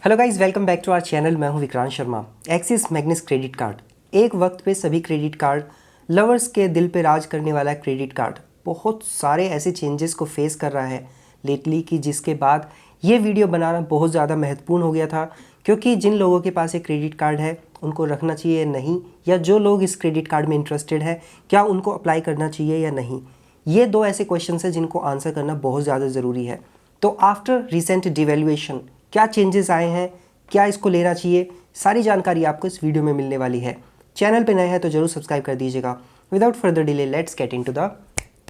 Hello guys, welcome back to our channel. मैं हूं Vikrant Sharma. Axis Magnus credit card एक वक्त पे सभी क्रेडिट कार्ड लवर्स के दिल पे राज करने वाला क्रेडिट कार्ड बहुत सारे ऐसे चेंजेस को फेस कर रहा है लेटली कि जिसके बाद ये वीडियो बनाना बहुत ज़्यादा महत्वपूर्ण हो गया था, क्योंकि जिन लोगों के पास एक क्रेडिट कार्ड है उनको रखना चाहिए या नहीं, या जो लोग इस क्रेडिट कार्ड में इंटरेस्टेड है क्या उनको अप्लाई करना चाहिए या नहीं। ये दो ऐसे क्वेश्चन हैं जिनको आंसर करना बहुत ज़्यादा ज़रूरी है। तो आफ्टर रिसेंट डिवैल्यूएशन क्या चेंजेस आए हैं, क्या इसको लेना चाहिए, सारी जानकारी आपको इस वीडियो में मिलने वाली है। चैनल पे नए हैं तो जरूर सब्सक्राइब कर दीजिएगा। Without further delay let's get into the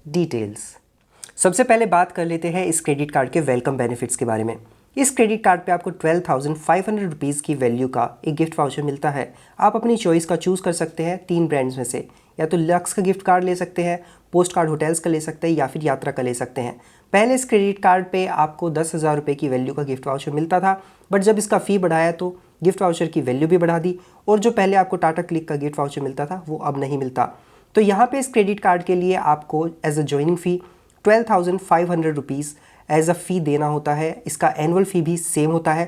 details. सबसे पहले बात कर लेते हैं इस क्रेडिट कार्ड के वेलकम बेनिफिट्स के बारे में। इस क्रेडिट कार्ड पे आपको 12,500 रुपीज़ की वैल्यू का एक गिफ्ट वाउचर मिलता है। आप अपनी चॉइस का चूज़ कर सकते हैं 3 ब्रांड्स में से, या तो लक्स का गिफ्ट कार्ड ले सकते हैं, पोस्ट कार्ड होटल्स का ले सकते हैं, या फिर यात्रा का ले सकते हैं। पहले इस क्रेडिट कार्ड पे आपको 10,000 रुपये की वैल्यू का गिफ्ट वाउचर मिलता था, बट जब इसका फ़ी बढ़ाया तो गिफ्ट वाउचर की वैल्यू भी बढ़ा दी, और जो पहले आपको टाटा क्लिक का गिफ्ट वाउचर मिलता था वो अब नहीं मिलता। तो यहाँ पे इस क्रेडिट कार्ड के लिए आपको as a joining fee 12,500 rupees as a fee देना होता है। इसका एनुअल फ़ी भी सेम होता है।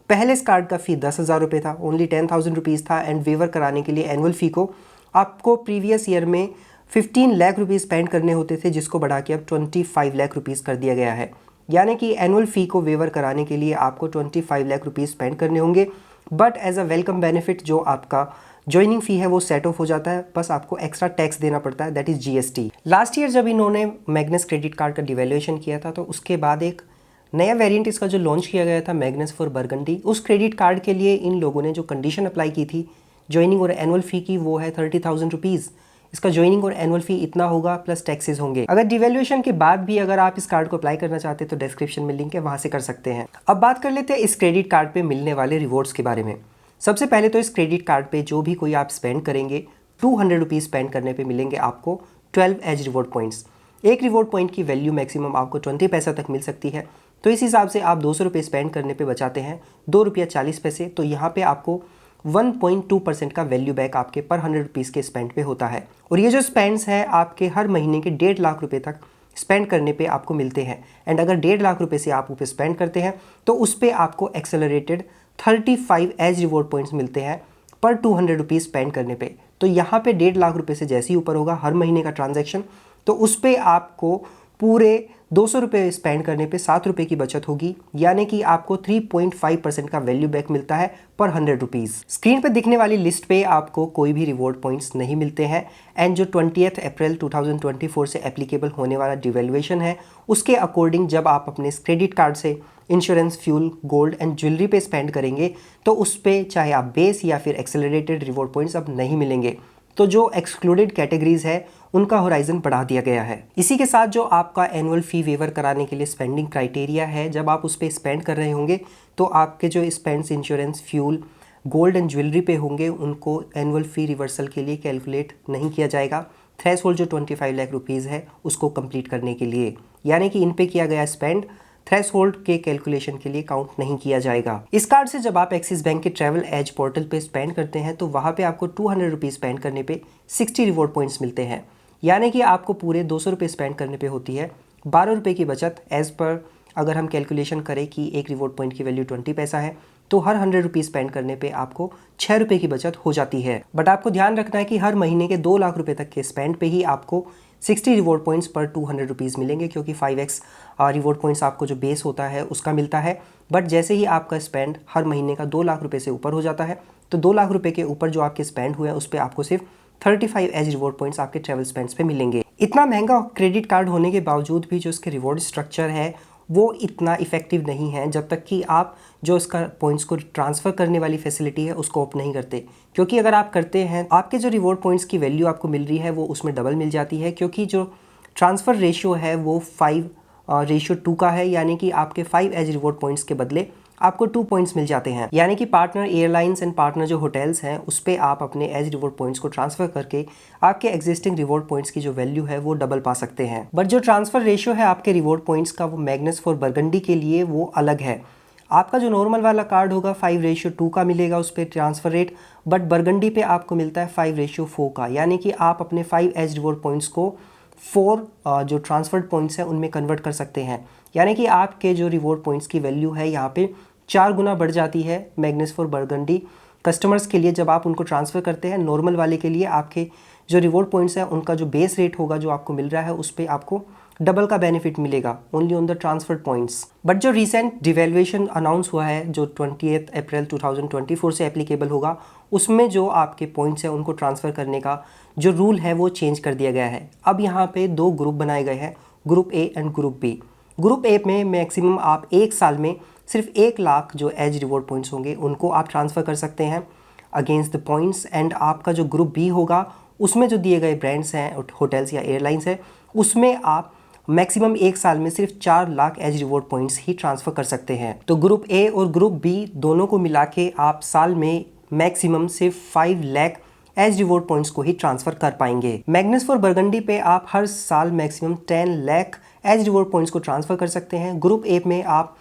पहले इस कार्ड का फ़ी 10,000 रुपये था, ओनली 10,000 रुपीज़ था, एंड वेवर कराने के लिए एनुअल फ़ी को आपको प्रीवियस ईयर में 15 लाख रुपीज़ स्पेंड करने होते थे, जिसको बढ़ा के अब 25 लाख रुपीज़ कर दिया गया है। यानी कि एनुअल फ़ी को वेवर कराने के लिए आपको 25 लाख रुपीज़ स्पेंड करने होंगे, but as a welcome benefit जो आपका ज्वाइनिंग फ़ी है वो सेट ऑफ हो जाता है। बस आपको एक्स्ट्रा टैक्स देना पड़ता है, that is GST। Last year जब इन्होंने मैग्नेस क्रेडिट कार्ड का डिवैल्यूएशन किया था तो उसके बाद एक नया वेरिएंट इसका जो लॉन्च किया गया था, मैग्नेस फॉर बरगंडी, उस क्रेडिट कार्ड के लिए इन लोगों ने जो कंडीशन अप्लाई की थी ज्वाइनिंग और एनुअल फ़ी की, वो है 30,000 रुपीज़। इसका ज्वाइनिंग और एनुअल फ़ी इतना होगा प्लस टैक्सेस होंगे। अगर डिवैल्यूएशन के बाद भी अगर आप इस कार्ड को अप्लाई करना चाहते हैं तो डिस्क्रिप्शन में लिंक है, वहाँ से कर सकते हैं। अब बात कर लेते हैं इस क्रेडिट कार्ड पे मिलने वाले रिवॉर्ड्स के बारे में। सबसे पहले तो इस क्रेडिट कार्ड पे जो भी कोई आप स्पेंड करेंगे 200 रुपीज़ स्पेंड करने पे मिलेंगे आपको 12 एज रिवॉर्ड पॉइंट्स। एक रिवॉर्ड पॉइंट की वैल्यू मैक्सिमम आपको 20 पैसा तक मिल सकती है। तो इस हिसाब से आप 200 रुपये स्पेंड करने पे बचाते हैं 2 रुपया 40 पैसे। तो यहाँ पे आपको 1.2% का वैल्यू बैक आपके पर 100 रुपीज़ के स्पेंड पे होता है। और ये जो स्पेंड्स हैं आपके हर महीने के 1.5 लाख रुपए तक स्पेंड करने पे आपको मिलते हैं। एंड अगर 1.5 लाख रुपए से आप ऊपर स्पेंड करते हैं तो उस पर आपको एक्सेलरेटेड 35 एज रिवॉर्ड पॉइंट्स मिलते हैं पर 200 रुपीज़ स्पेंड करने पे। तो यहाँ पे 1.5 लाख रुपए से जैसे ही ऊपर होगा हर महीने का ट्रांजैक्शन, तो उस पर आपको पूरे 200 रुपये स्पेंड करने पे 7 रुपये की बचत होगी। यानी कि आपको 3.5% का वैल्यू बैक मिलता है पर 100 रुपीज़। स्क्रीन पे दिखने वाली लिस्ट पे आपको कोई भी रिवॉर्ड पॉइंट्स नहीं मिलते हैं। एंड जो 20 अप्रैल 2024 से एप्लीकेबल होने वाला डिवैल्यूएशन है उसके अकॉर्डिंग जब आप अपने क्रेडिट कार्ड से insurance, fuel, gold and jewellery पे स्पेंड करेंगे तो उस पर चाहे आप बेस या फिर एक्सेलरेटेड रिवॉर्ड पॉइंट्स अब नहीं मिलेंगे। तो जो एक्सक्लूडेड कैटेगरीज है उनका होराइजन बढ़ा दिया गया है। इसी के साथ जो आपका एनुअल फ़ी वेवर कराने के लिए स्पेंडिंग क्राइटेरिया है, जब आप उस पर स्पेंड कर रहे होंगे तो आपके जो spends insurance, fuel, gold and jewellery पे होंगे उनको एनुअल फ़ी रिवर्सल के लिए कैलकुलेट नहीं किया जाएगा। थ्रेशोल्ड जो 25 लाख रुपीज़ है उसको कंप्लीट करने के लिए, यानी कि इन पे किया गया स्पेंड थ्रेशोल्ड के कैलकुलेशन के लिए काउंट नहीं किया जाएगा। इस कार्ड से जब आप एक्सिस बैंक के ट्रैवल एज पोर्टल पे स्पेंड करते हैं तो वहाँ पे आपको 200 रुपीज़ स्पेंड करने पे 60 रिवॉर्ड पॉइंट्स मिलते हैं। यानी कि आपको पूरे 200 रुपये स्पेंड करने पे होती है 12 रुपये की बचत। एज़ पर अगर हम कैलकुलेशन करें कि एक रिवॉर्ड पॉइंट की वैल्यू 20 पैसा है तो हर 100 रुपीज़ स्पेंड करने पे आपको 6 रुपये की बचत हो जाती है। बट आपको ध्यान रखना है कि हर महीने के 2 लाख रुपए तक के स्पेंड पे ही आपको 60 रिवॉर्ड पॉइंट्स पर 200 रुपीज़ मिलेंगे, क्योंकि 5x रिवॉर्ड पॉइंट्स आपको जो बेस होता है उसका मिलता है। बट जैसे ही आपका स्पेंड हर महीने का 2 लाख रुपए से ऊपर हो जाता है तो 2 लाख रुपए के ऊपर जो आपके स्पेंड हुए हैं उस पर आपको सिर्फ 35 एज रिवॉर्ड पॉइंट्स आपके ट्रैवल स्पेंड्स पे मिलेंगे। इतना महंगा क्रेडिट कार्ड होने के बावजूद भी जो इसके रिवॉर्ड स्ट्रक्चर है वो इतना इफेक्टिव नहीं है जब तक कि आप जो इसका पॉइंट्स को ट्रांसफ़र करने वाली फैसिलिटी है उसको ऑप नहीं करते। क्योंकि अगर आप करते हैं आपके जो रिवॉर्ड पॉइंट्स की वैल्यू आपको मिल रही है वो उसमें डबल मिल जाती है, क्योंकि जो ट्रांसफ़र रेशियो है वो 5:2 का है। यानी कि आपके 5 एज रिवॉर्ड पॉइंट्स के बदले आपको 2 पॉइंट्स मिल जाते हैं। यानी कि पार्टनर एयरलाइंस एंड पार्टनर जो होटल्स हैं उस पर आप अपने एज रिवॉर्ड पॉइंट्स को ट्रांसफ़र करके आपके एग्जिस्टिंग रिवॉर्ड पॉइंट्स की जो वैल्यू है वो डबल पा सकते हैं। बट जो ट्रांसफ़र रेशियो है आपके रिवॉर्ड पॉइंट्स का वो मैग्नेस फॉर बरगंडी के लिए वो अलग है। आपका जो नॉर्मल वाला कार्ड होगा 5:2 का मिलेगा उस पर ट्रांसफ़र रेट, बट बरगंडी पे आपको मिलता है 5:4 का। यानी कि आप अपने 5 एज रिवॉर्ड पॉइंट्स को 4 जो ट्रांसफर्ड पॉइंट्स हैं उनमें कन्वर्ट कर सकते हैं। यानी कि आपके जो रिवॉर्ड पॉइंट्स की वैल्यू है यहाँ पे 4 गुना बढ़ जाती है मैग्नस फॉर बरगंडी कस्टमर्स के लिए जब आप उनको ट्रांसफ़र करते हैं। नॉर्मल वाले के लिए आपके जो रिवॉर्ड पॉइंट्स हैं उनका जो बेस रेट होगा जो आपको मिल रहा है उस पर आपको डबल का बेनिफिट मिलेगा only on the transfer points. But जो रिसेंट डिवेल्युएशन अनाउंस हुआ है जो 28 अप्रैल 2024 से एप्लीकेबल होगा, उसमें जो आपके पॉइंट्स हैं उनको ट्रांसफ़र करने का जो रूल है वो चेंज कर दिया गया है। अब यहाँ पे 2 ग्रुप बनाए गए हैं, group A and group B. Group A में मैक्सिमम आप 1 साल में सिर्फ 1 लाख जो एज रिवॉर्ड पॉइंट्स होंगे उनको आप ट्रांसफ़र कर सकते हैं अगेंस्ट द पॉइंट्स। एंड आपका जो ग्रुप बी होगा उसमें जो दिए गए ब्रांड्स हैं, होटल्स या एयरलाइंस हैं, उसमें आप मैक्सिमम 1 साल में सिर्फ 4 लाख एज रिवॉर्ड पॉइंट्स ही ट्रांसफ़र कर सकते हैं। तो ग्रुप ए और ग्रुप बी दोनों को मिला के आप साल में मैक्सिमम सिर्फ 5 लाख एज रिवॉर्ड पॉइंट्स को ही ट्रांसफ़र कर पाएंगे। मैग्नस फॉर बरगंडी पे आप हर साल maximum 10 lakh as reward points को ट्रांसफ़र कर सकते हैं। ग्रुप ए में आप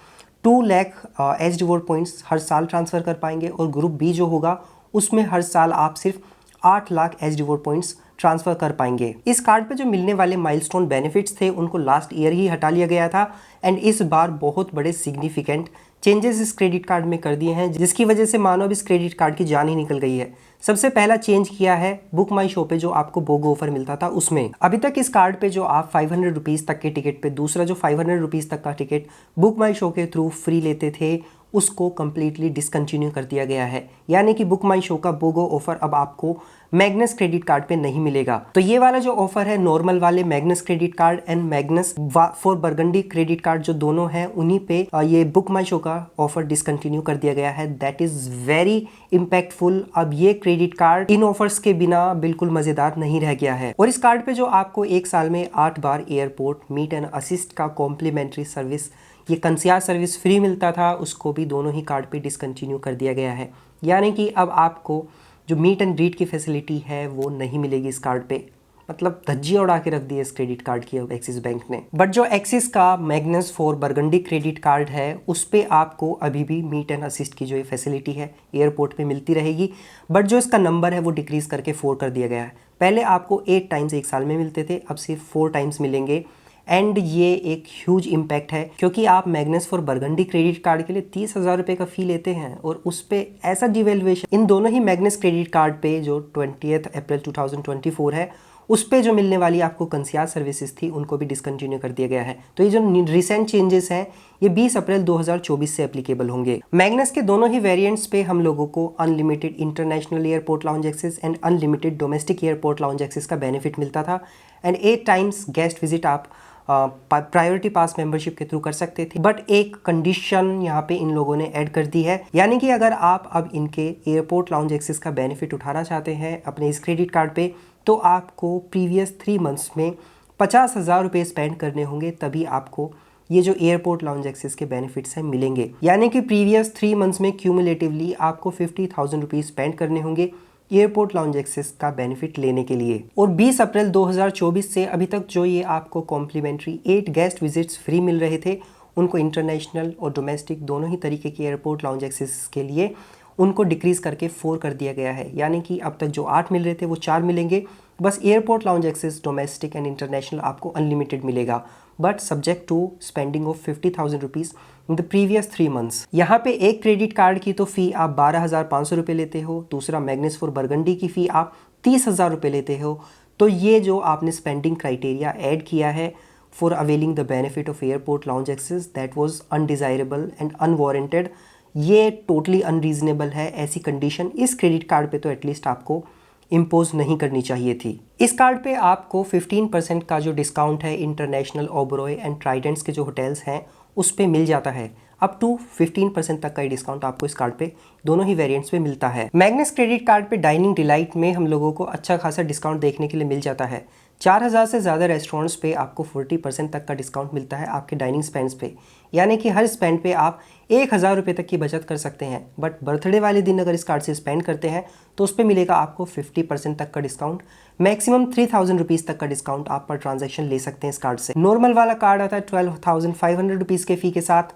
2 लाख एज रिवॉर्ड पॉइंट्स हर साल ट्रांसफ़र कर पाएंगे और ग्रुप बी जो होगा उसमें हर साल आप सिर्फ 8 lakh as reward points transfer कर पाएंगे। इस कार्ड पे जो मिलने वाले माइलस्टोन बेनिफिट्स थे उनको लास्ट ईयर ही हटा लिया गया था एंड इस बार बहुत बड़े सिग्निफिकेंट चेंजेस इस क्रेडिट कार्ड में कर दिए हैं जिसकी वजह से मानो अब इस क्रेडिट कार्ड की जान ही निकल गई है। सबसे पहला चेंज किया है बुक माई शो पे जो आपको बोगो ऑफर मिलता था उसमें। अभी तक इस कार्ड पे जो आप 500 रुपीज़ तक के टिकट पे दूसरा जो 500 रुपीज़ तक का टिकट बुक माई शो के थ्रू फ्री लेते थे उसको कम्प्लीटली डिसकंटिन्यू कर दिया गया है। यानी कि बुक माई शो का बोगो ऑफर अब आपको मैग्नस क्रेडिट कार्ड पे नहीं मिलेगा। तो ये वाला जो ऑफर है नॉर्मल वाले Magnus credit card and Magnus for burgundy credit card जो दोनों हैं उन्हीं पे ये बुक माई शो का ऑफर डिसकंटिन्यू कर दिया गया है। That is very impactful. अब ये क्रेडिट कार्ड इन ऑफर्स के बिना बिल्कुल मजेदार नहीं रह गया है। और इस कार्ड पे जो आपको 1 साल में 8 बार एयरपोर्ट मीट एंड असिस्ट का कॉम्प्लीमेंट्री सर्विस, ये कंसियाज सर्विस फ्री मिलता था, उसको भी दोनों ही कार्ड पे डिसकंटिन्यू कर दिया गया है। यानी कि अब आपको जो मीट एंड ग्रीट की फैसिलिटी है वो नहीं मिलेगी इस कार्ड पे। मतलब धज्जियाँ उड़ा के रख दी है इस क्रेडिट कार्ड की अब एक्सिस बैंक ने। बट जो एक्सिस का Magnus for burgundy credit card है उस पे आपको अभी भी मीट एंड असिस्ट की जो ये फैसिलिटी है एयरपोर्ट पे मिलती रहेगी। बट जो इसका नंबर है वो डिक्रीज करके 4 कर दिया गया है। पहले आपको 8 टाइम्स 1 साल में मिलते थे, अब सिर्फ 4 टाइम्स मिलेंगे। एंड ये एक ह्यूज इम्पैक्ट है क्योंकि आप Magnus for burgundy credit card के लिए 30,000 रुपये का फ़ी लेते हैं और उस पर ऐसा डिवेल्युएशन इन दोनों ही मैग्नस क्रेडिट कार्ड पे जो 28 अप्रैल 2024 है उस पे जो मिलने वाली आपको कंसियाज सर्विसेज थी उनको भी डिसकंटिन्यू कर दिया गया है। तो ये जो रिसेंट चेंजेस हैं ये 20 अप्रैल 2024 से एप्लीकेबल होंगे। मैग्नस के दोनों ही वेरिएंट्स पे हम लोगों को unlimited international airport lounge access and unlimited domestic airport lounge access का बेनिफिट मिलता था एंड 8 टाइम्स गेस्ट विजिट आप प्रायोरिटी पास मेंबरशिप के थ्रू कर सकते थे। बट एक कंडीशन यहाँ पे इन लोगों ने ऐड कर दी है, यानी कि अगर आप अब इनके एयरपोर्ट लाउंज एक्सेस का बेनिफिट उठाना चाहते हैं अपने इस क्रेडिट कार्ड पे तो आपको प्रीवियस 3 मंथ्स में 50,000 रुपये स्पेंड करने होंगे, तभी आपको ये जो एयरपोर्ट लाउंज एक्सेस के बेनिफिट्स हैं मिलेंगे। यानी कि प्रीवियस 3 मंथ्स में क्यूमुलेटिवली आपको 50,000 रुपीज़ स्पेंड करने होंगे एयरपोर्ट लाउंज एक्सेस का बेनिफिट लेने के लिए। और 20 अप्रैल 2024 से अभी तक जो ये आपको कॉम्प्लीमेंट्री 8 गेस्ट विजिट्स फ्री मिल रहे थे उनको इंटरनेशनल और डोमेस्टिक दोनों ही तरीके के एयरपोर्ट लाउंज एक्सेस के लिए उनको डिक्रीज करके 4 कर दिया गया है। यानी कि अब तक जो 8 मिल रहे थे वो 4 मिलेंगे। बस airport lounge access domestic and international आपको अनलिमिटेड मिलेगा but subject to spending of 50,000 rupees in the previous 3 months. यहाँ पे एक क्रेडिट कार्ड की तो फ़ी आप 12,500 रुपये लेते हो, दूसरा मैग्नस फॉर बरगंडी की फ़ी आप 30,000 रुपये लेते हो। तो ये जो आपने स्पेंडिंग क्राइटेरिया ऐड किया है for availing the benefit of airport lounge access that was undesirable and unwarranted, ये टोटली अनरीजनेबल है। ऐसी कंडीशन इस क्रेडिट कार्ड पे तो एटलीस्ट आपको इम्पोज नहीं करनी चाहिए थी। इस कार्ड पे आपको 15% का जो डिस्काउंट है इंटरनेशनल ओबरॉय एंड ट्राइडेंट्स के जो होटल्स हैं उस पे मिल जाता है। अप टू 15% तक का डिस्काउंट आपको इस कार्ड पे दोनों ही वेरिएंट्स पे मिलता है। मैग्नस क्रेडिट कार्ड पे डाइनिंग डिलाइट में हम लोगों को अच्छा खासा डिस्काउंट देखने के लिए मिल जाता है। 4,000 से ज़्यादा रेस्टोरेंट्स पे आपको 40% तक का डिस्काउंट मिलता है आपके डाइनिंग स्पेंड्स पे। यानी कि हर स्पेंड पे आप 1,000 रुपये तक की बचत कर सकते हैं। बट बर्थडे वाले दिन अगर इस कार्ड से स्पेंड करते हैं तो उस पर मिलेगा आपको 50% तक का डिस्काउंट। मैक्सिमम 3,000 रुपीज़ तक का डिस्काउंट आप पर ट्रांजैक्शन ले सकते हैं इस कार्ड से। नॉर्मल वाला कार्ड आता है 12,500 रुपीज़ के फ़ी के साथ,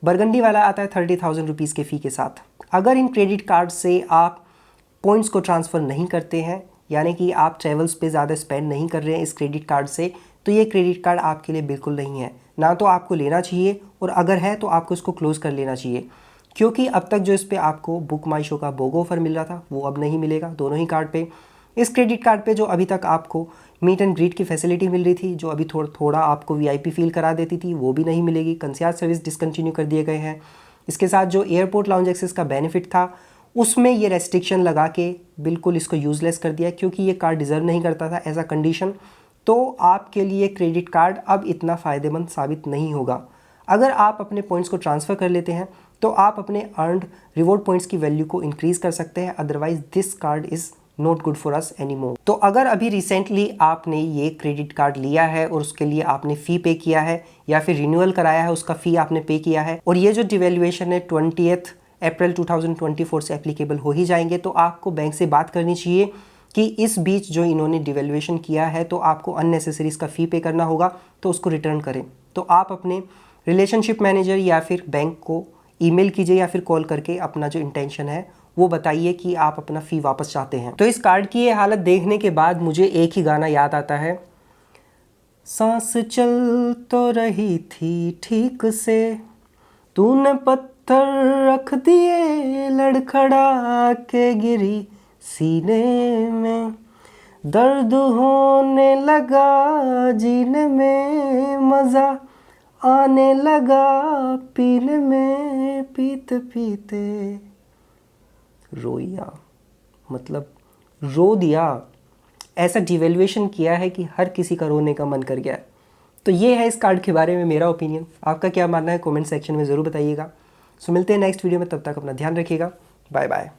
बरगंडी वाला आता है 30,000 रुपीज़ के फ़ी के साथ। अगर इन क्रेडिट कार्ड से आप पॉइंट्स को ट्रांसफ़र नहीं करते हैं, यानी कि आप ट्रेवल्स पे ज़्यादा स्पेंड नहीं कर रहे हैं इस क्रेडिट कार्ड से, तो ये क्रेडिट कार्ड आपके लिए बिल्कुल नहीं है। ना तो आपको लेना चाहिए और अगर है तो आपको इसको क्लोज़ कर लेना चाहिए क्योंकि अब तक जो इस पे आपको बुक माई शो का बोगो ऑफर मिल रहा था वो अब नहीं मिलेगा दोनों ही कार्ड पे। इस क्रेडिट कार्ड पे जो अभी तक आपको मीट एंड ग्रीट की फैसिलिटी मिल रही थी, जो अभी थोड़ा आपको वीआईपी फील करा देती थी, वो भी नहीं मिलेगी। कंसियाज सर्विस डिसकंटिन्यू कर दिए गए हैं। इसके साथ जो एयरपोर्ट लाउंज एक्सेस का बेनिफिट था उसमें ये रेस्ट्रिक्शन लगा के बिल्कुल इसको यूज़लेस कर दिया, क्योंकि ये कार्ड डिज़र्व नहीं करता था एज अ कंडीशन। तो आपके लिए क्रेडिट कार्ड अब इतना फ़ायदेमंद साबित नहीं होगा। अगर आप अपने पॉइंट्स को ट्रांसफ़र कर लेते हैं तो आप अपने अर्नड रिवॉर्ड पॉइंट्स की वैल्यू को इंक्रीज़ कर सकते हैं, otherwise this card is not good for us any more. तो अगर अभी रिसेंटली आपने ये क्रेडिट कार्ड लिया है और उसके लिए आपने फ़ी पे किया है या फिर रिन्यूअल कराया है, उसका फ़ी आपने पे किया है, और ये जो डिवैल्यूएशन है 20 अप्रैल 2024 से एप्लीकेबल हो ही जाएंगे, तो आपको बैंक से बात करनी चाहिए कि इस बीच जो इन्होंने डिवैल्यूएशन किया है तो आपको अननेसेसरी इसका फ़ी पे करना होगा, तो उसको रिटर्न करें। तो आप अपने रिलेशनशिप मैनेजर या फिर बैंक को ईमेल कीजिए या फिर कॉल करके अपना जो इंटेंशन है वो बताइए कि आप अपना फ़ी वापस चाहते हैं। तो इस कार्ड की ये हालत देखने के बाद मुझे एक ही गाना याद आता है, सांस चल तो रही थी ठीक से, तूने पत्थर रख दिए लड़खड़ा के गिरी सीने में, दर्द होने लगा जीने में, मज़ा आने लगा पीने में, पीते पीते रोया, मतलब रो दिया। ऐसा डिवैल्यूएशन किया है कि हर किसी का रोने का मन कर गया है। तो ये है इस कार्ड के बारे में मेरा ओपिनियन। आपका क्या मानना है कमेंट सेक्शन में ज़रूर बताइएगा। सो मिलते हैं नेक्स्ट वीडियो में, तब तक अपना ध्यान रखिएगा। Bye bye.